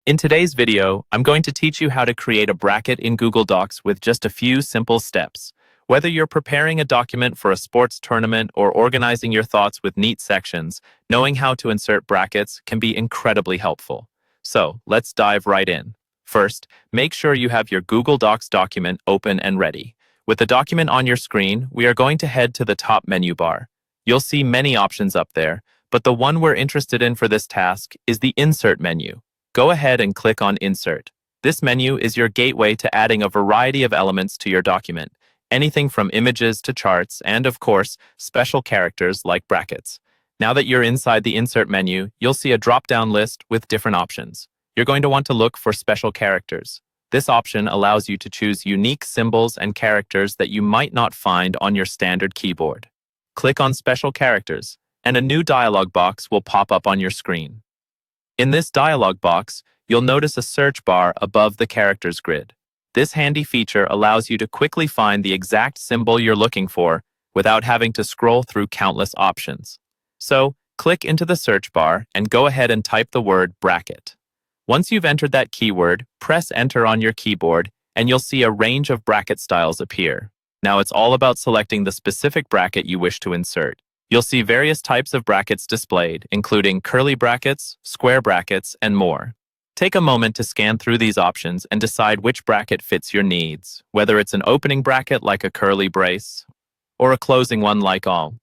In today's video, I'm going to teach you how to create a bracket in Google Docs with just a few simple steps. Whether you're preparing a document for a sports tournament or organizing your thoughts with neat sections, knowing how to insert brackets can be incredibly helpful. So, let's dive right in. First, make sure you have your Google Docs document open and ready. With the document on your screen, we are going to head to the top menu bar. You'll see many options up there, but the one we're interested in for this task is the Insert menu. Go ahead and click on Insert. This menu is your gateway to adding a variety of elements to your document, anything from images to charts and, of course, special characters like brackets. Now that you're inside the Insert menu, you'll see a drop-down list with different options. You're going to want to look for special characters. This option allows you to choose unique symbols and characters that you might not find on your standard keyboard. Click on Special Characters, and a new dialog box will pop up on your screen. In this dialog box, you'll notice a search bar above the characters grid. This handy feature allows you to quickly find the exact symbol you're looking for without having to scroll through countless options. So, click into the search bar and go ahead and type the word bracket. Once you've entered that keyword, press Enter on your keyboard and you'll see a range of bracket styles appear. Now it's all about selecting the specific bracket you wish to insert. You'll see various types of brackets displayed, including curly brackets, square brackets, and more. Take a moment to scan through these options and decide which bracket fits your needs, whether it's an opening bracket like a curly brace or a closing one like all.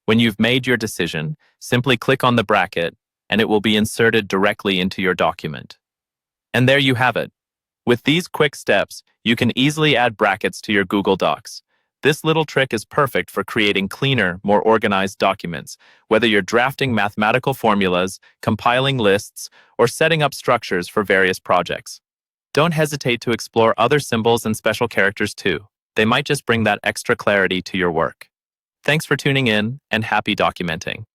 When you've made your decision, simply click on the bracket and it will be inserted directly into your document. And there you have it. With these quick steps, you can easily add brackets to your Google Docs. This little trick is perfect for creating cleaner, more organized documents, whether you're drafting mathematical formulas, compiling lists, or setting up structures for various projects. Don't hesitate to explore other symbols and special characters too. They might just bring that extra clarity to your work. Thanks for tuning in, and happy documenting.